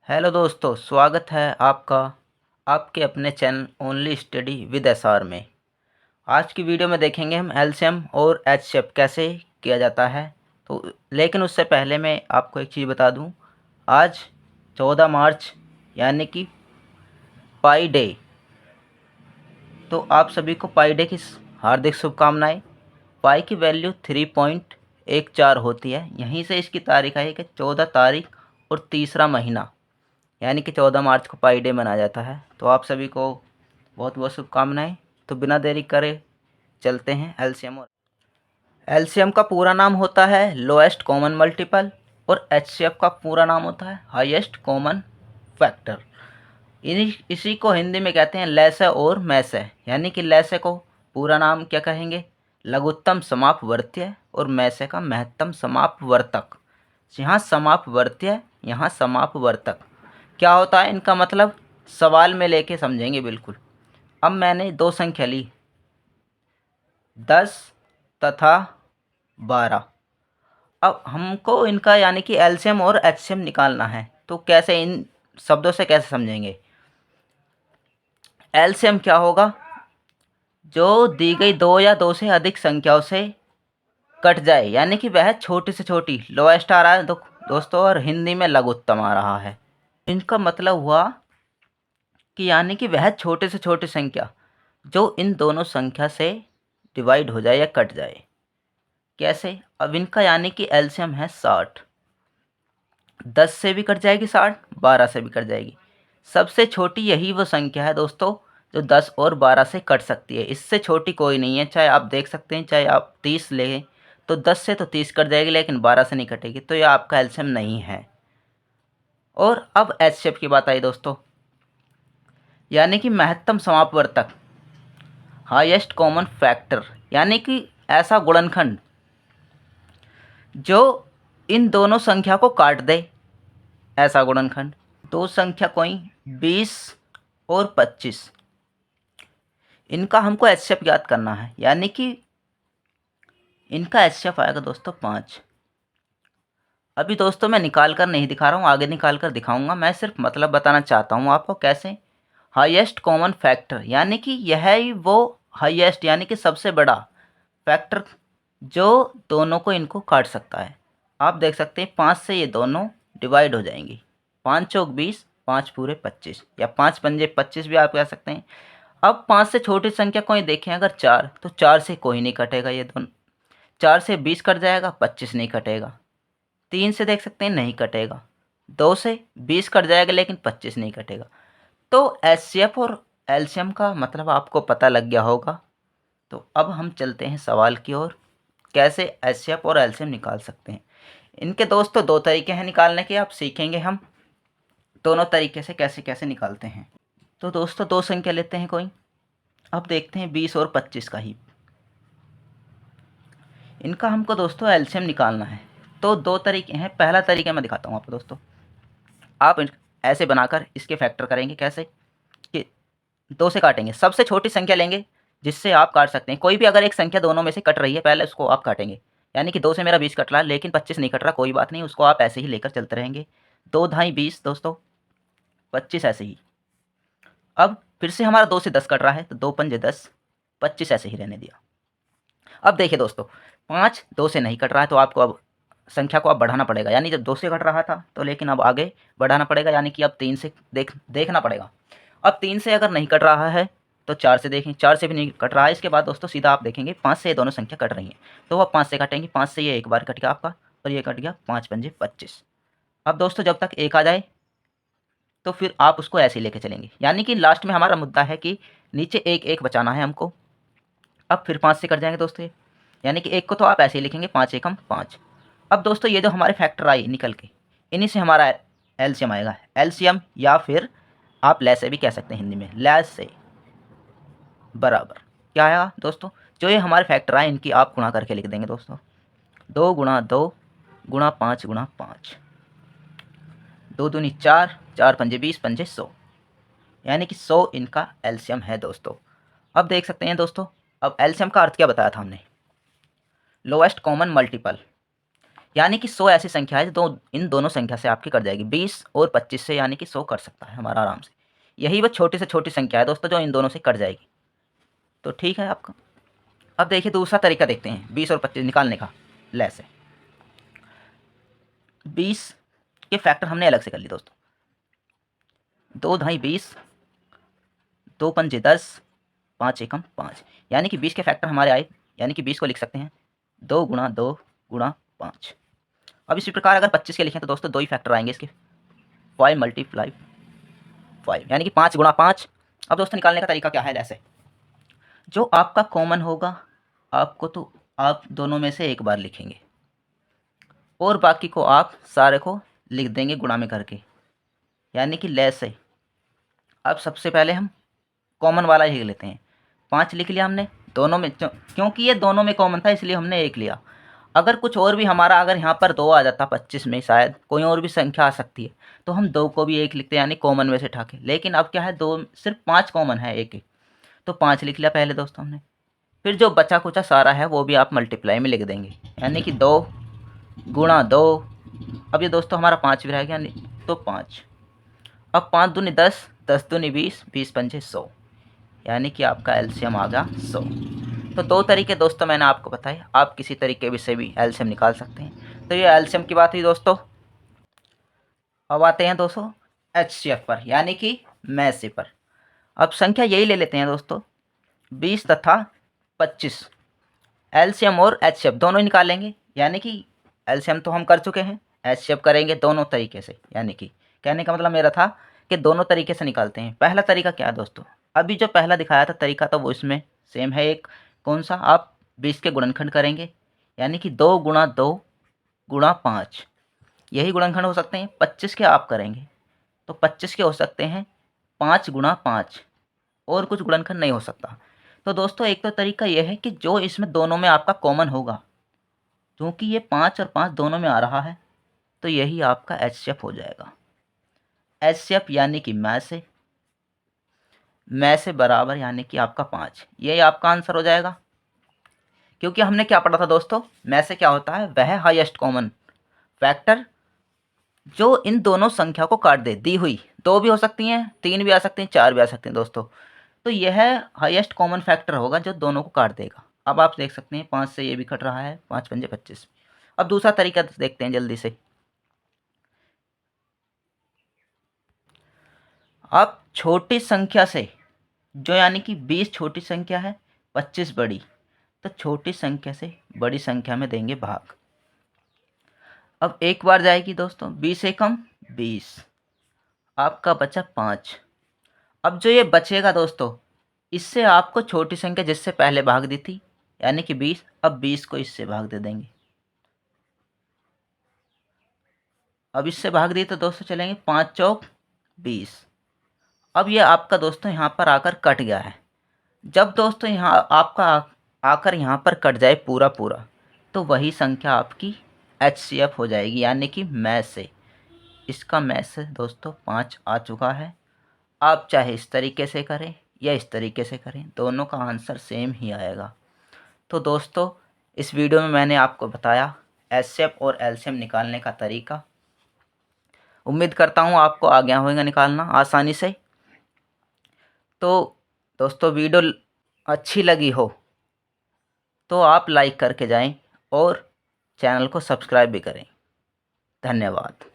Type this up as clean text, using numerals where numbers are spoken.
Hello दोस्तों, स्वागत है आपका आपके अपने channel only study with SR में। आज की वीडियो में देखेंगे हम एलसीएम और एचसीएफ कैसे किया जाता है। तो लेकिन उससे पहले मैं आपको एक चीज़ बता दूं। आज 14 मार्च यानी कि पाई डे। तो आप सभी को पाई डे की हार्दिक शुभकामनाएं। पाई की वैल्यू 3.14 होती है। यहीं से इसकी तारीख आई कि 14 तारीख और तीसरा महीना यानी कि 14 मार्च को पाई डे मनाया जाता है। तो आप सभी को बहुत बहुत शुभकामनाएं। तो बिना देरी करे चलते हैं एलसीएम। और एलसीएम का पूरा नाम होता है लोएस्ट कॉमन मल्टीपल और एचसीएफ का पूरा नाम होता है हाईएस्ट कॉमन फैक्टर। इसी को हिंदी में कहते हैं लैसे और मैसे। यानी कि लैसे को पूरा नाम क्या कहेंगे, लघुत्तम समापवर्त्य, और मैसे का महत्तम समापवर्तक। यहाँ समापवर्त्य, यहाँ समापवर्तक क्या होता है, इनका मतलब सवाल में लेके समझेंगे बिल्कुल। अब मैंने दो संख्या ली 10 तथा 12। अब हमको इनका यानी कि एलसीएम और एचसीएम निकालना है। तो कैसे, इन शब्दों से कैसे समझेंगे। एलसीएम क्या होगा, जो दी गई दो या दो से अधिक संख्याओं से कट जाए, यानी कि वह छोटी से छोटी, लोएस्ट आ रहा है दोस्तों, और हिंदी में लघुत्तम आ रहा है। इनका मतलब हुआ कि यानी कि वह छोटे से छोटी संख्या जो इन दोनों संख्या से डिवाइड हो जाए या कट जाए। कैसे, अब इनका यानी कि एलसीएम है 60। 10 से भी कट जाएगी 60, 12 से भी कट जाएगी। सबसे छोटी यही वो संख्या है दोस्तों जो 10 और 12 से कट सकती है। इससे छोटी कोई नहीं है। चाहे आप देख सकते हैं, चाहे आप 30 लें तो 10 से तो 30 कट जाएगी, लेकिन 12 से नहीं कटेगी। तो यह आपका एलसीएम नहीं है। और अब एचसीएफ की बात आई दोस्तों, यानी कि महत्तम समापवर्तक, हाईएस्ट कॉमन फैक्टर, यानी कि ऐसा गुणनखंड जो इन दोनों संख्या को काट दे। ऐसा गुणनखंड, दो संख्या कोई 20 और 25, इनका हमको एचसीएफ ज्ञात करना है। यानी कि इनका एचसीएफ आएगा दोस्तों 5। अभी दोस्तों मैं निकाल कर नहीं दिखा रहा हूँ, आगे निकाल कर दिखाऊंगा। मैं सिर्फ मतलब बताना चाहता हूँ आपको कैसे। हाईएस्ट कॉमन फैक्टर, यानी कि यह ही वो हाईएस्ट यानी कि सबसे बड़ा फैक्टर जो दोनों को इनको काट सकता है। आप देख सकते हैं 5 से ये दोनों डिवाइड हो जाएंगी। 5 चौक 20, 5 पूरे 25, या 5 पंजे 25 भी आप कह सकते हैं। अब 5 से छोटी संख्या कोई देखें अगर 4, तो 4 से कोई नहीं कटेगा। ये दोनों 4 से 20 कट जाएगा, 25 नहीं कटेगा। 3 से देख सकते हैं नहीं कटेगा। 2 से 20 कट जाएगा, लेकिन 25 नहीं कटेगा। तो एचसीएफ और एलसीएम का मतलब आपको पता लग गया होगा। तो अब हम चलते हैं सवाल की ओर, कैसे एचसीएफ और एलसीएम निकाल सकते हैं। इनके दोस्तों दो तरीके हैं निकालने के, आप सीखेंगे हम दोनों तरीके से कैसे कैसे निकालते हैं। तो दोस्तों दो संख्या लेते हैं कोई। अब देखते हैं 20 और 25 का ही। इनका हमको दोस्तों एलसीएम निकालना है। तो दो तरीके हैं। पहला तरीका मैं दिखाता हूँ आपको दोस्तों। आप ऐसे बनाकर इसके फैक्टर करेंगे। कैसे कि दो से काटेंगे, सबसे छोटी संख्या लेंगे जिससे आप काट सकते हैं। कोई भी अगर एक संख्या दोनों में से कट रही है, पहले उसको आप काटेंगे। यानी कि 2 से मेरा 20 कट रहा है, लेकिन 25 नहीं कट रहा, कोई बात नहीं, उसको आप ऐसे ही लेकर चलते रहेंगे। 2 ढाई 20 दोस्तों, 25 ऐसे ही। अब फिर से हमारा 2 से 10 कट रहा है, तो 2 पंजे 10, 25 ऐसे ही रहने दिया। अब देखिए दोस्तों, 5 2 से नहीं कट रहा है, तो आपको अब संख्या को अब बढ़ाना पड़ेगा। यानी जब 2 से कट रहा था तो, लेकिन अब आगे बढ़ाना पड़ेगा। यानी कि अब 3 से देखना पड़ेगा। अब 3 से अगर नहीं कट रहा है तो 4 से देखें, 4 से भी नहीं कट रहा है। इसके बाद दोस्तों सीधा आप देखेंगे 5 से ये दोनों संख्या कट रही हैं, तो वह 5 से काटेंगे। 5 से ये एक बार कट गया आपका, और ये कट गया 5 पंजे 25। अब दोस्तों जब तक एक आ जाए तो फिर आप उसको ऐसे ही लेके चलेंगे। यानी कि लास्ट में हमारा मुद्दा है कि नीचे एक एक बचाना है हमको। अब फिर 5 से कट जाएंगे दोस्तों, यानी कि एक को तो आप ऐसे ही लिखेंगे 5 एकम 5। अब दोस्तों ये जो हमारे फैक्टर आई निकल के, इन्हीं से हमारा एलसीएम आएगा। एलसीएम या फिर आप लैसे भी कह सकते हैं हिंदी में, लैस से बराबर क्या आएगा दोस्तों, जो ये हमारे फैक्टर आए इनकी आप गुणा करके लिख देंगे दोस्तों। 2 गुणा 2 गुणा 5 गुणा 5, 2 दूनी 4, 4 पंजे 20, पंजे 100, यानी कि 100 इनका एलसीएम है दोस्तों। अब देख सकते हैं दोस्तों, अब एलसीएम का अर्थ क्या बताया था हमने, लोएस्ट कॉमन मल्टीपल। यानी कि 100 ऐसी संख्या है जो इन दोनों संख्या से आपकी कट जाएगी। 20 और 25 से यानी कि 100 कट सकता है हमारा आराम से। यही वो छोटी से छोटी संख्या है दोस्तों जो इन दोनों से कट जाएगी। तो ठीक है आपका। अब देखिए दूसरा तरीका देखते हैं 20 और 25 निकालने का ले से। 20 के फैक्टर हमने अलग से कर लिए दोस्तों। 2 ढाई 20, 2 पंजे 10, 5 एकम 5, यानी कि 20 के फैक्टर हमारे आए। यानी कि 20 को लिख सकते हैं 2 गुणा 2 गुणा 5। अब इसी प्रकार अगर 25 के लिखें तो दोस्तों 2 ही फैक्टर आएंगे इसके, 5 मल्टीप्लाई 5, यानी कि 5 गुणा 5। अब दोस्तों निकालने का तरीका क्या है, जैसे जो आपका कॉमन होगा आपको तो आप दोनों में से एक बार लिखेंगे और बाकी को आप सारे को लिख देंगे गुणा में करके, यानी कि ले से। अब सबसे पहले हम कॉमन वाला ही लेते हैं। 5 लिख लिया हमने दोनों में, क्योंकि ये दोनों में कॉमन था इसलिए हमने 1 लिया। अगर कुछ और भी हमारा, अगर यहाँ पर 2 आ जाता 25 में, शायद कोई और भी संख्या आ सकती है, तो हम 2 को भी 1 लिखते हैं, यानी कॉमन में से उठा के। लेकिन अब क्या है, 2 सिर्फ 5 कॉमन है, एक तो 5 लिख लिया पहले दोस्तों हमने। फिर जो बचा कुचा सारा है वो भी आप मल्टीप्लाई में लिख देंगे, यानी कि 2 गुणा 2। अब ये दोस्तों हमारा 5 भी रह गया, तो 5। अब 5 दूनी 10, 10 दूनी 20, 20 पंजे 100, यानी कि आपका एलसीएम आ गया 100। तो 2 तरीके दोस्तों मैंने आपको बताए, आप किसी तरीके भी से भी एलसीएम निकाल सकते हैं। तो ये एलसीएम की बात हुई दोस्तों। अब आते हैं दोस्तों एचसीएफ पर, यानी कि मैसे पर। अब संख्या यही ले लेते हैं दोस्तों, 20 तथा 25। एलसीएम और एचसीएफ दोनों ही निकालेंगे, यानी कि एलसीएम तो हम कर चुके हैं, एचसीएफ करेंगे दोनों तरीके से। यानी कि कहने का मतलब मेरा था कि दोनों तरीके से निकालते हैं। पहला तरीका क्या है दोस्तों, अभी जो पहला दिखाया था तरीका तो वो इसमें सेम है। एक कौन सा, आप 20 के गुणनखंड करेंगे, यानी कि 2 गुणा 2 गुणा 5, यही गुणनखंड हो सकते हैं। 25 के आप करेंगे तो 25 के हो सकते हैं 5 गुणा 5, और कुछ गुणनखंड नहीं हो सकता। तो दोस्तों एक तो तरीका यह है कि जो इसमें दोनों में आपका कॉमन होगा, क्योंकि ये 5 और 5 दोनों में आ रहा है, तो यही आपका एचसीएफ हो जाएगा। एचसीएफ यानी कि मैं से बराबर, यानी कि आपका 5, यही आपका आंसर हो जाएगा। क्योंकि हमने क्या पढ़ा था दोस्तों, मैं से क्या होता है, वह हाईएस्ट कॉमन फैक्टर जो इन दोनों संख्या को काट दे, दी हुई। 2 भी हो सकती हैं, 3 भी आ सकती हैं, 4 भी आ सकती हैं दोस्तों। तो यह हाईएस्ट कॉमन फैक्टर होगा जो दोनों को काट देगा। अब आप देख सकते हैं 5 से ये भी कट रहा है, 5 पंजे 25। अब दूसरा तरीका देखते हैं जल्दी से। आप छोटी संख्या से, जो यानी कि 20 छोटी संख्या है, 25 बड़ी, तो छोटी संख्या से बड़ी संख्या में देंगे भाग। अब एक बार जाएगी दोस्तों, 20 एकम 20, आपका बचा 5। अब जो ये बचेगा दोस्तों, इससे आपको छोटी संख्या जिससे पहले भाग दी थी, यानी कि 20, अब 20 को इससे भाग दे देंगे। अब इससे भाग दिए तो दोस्तों चलेंगे 5 चौक 20। अब ये आपका दोस्तों यहाँ पर आकर कट गया है। जब दोस्तों यहाँ आपका आकर यहाँ पर कट जाए पूरा पूरा, तो वही संख्या आपकी एचसीएफ हो जाएगी, यानी कि मैच से। इसका मैच से दोस्तों 5 आ चुका है। आप चाहे इस तरीके से करें या इस तरीके से करें, दोनों का आंसर सेम ही आएगा। तो दोस्तों इस वीडियो में मैंने आपको बताया एचसीएफ और एलसीएम निकालने का तरीका। उम्मीद करता हूँ आपको आ गया होगा निकालना आसानी से। तो दोस्तों वीडियो अच्छी लगी हो तो आप लाइक करके जाएं और चैनल को सब्सक्राइब भी करें। धन्यवाद।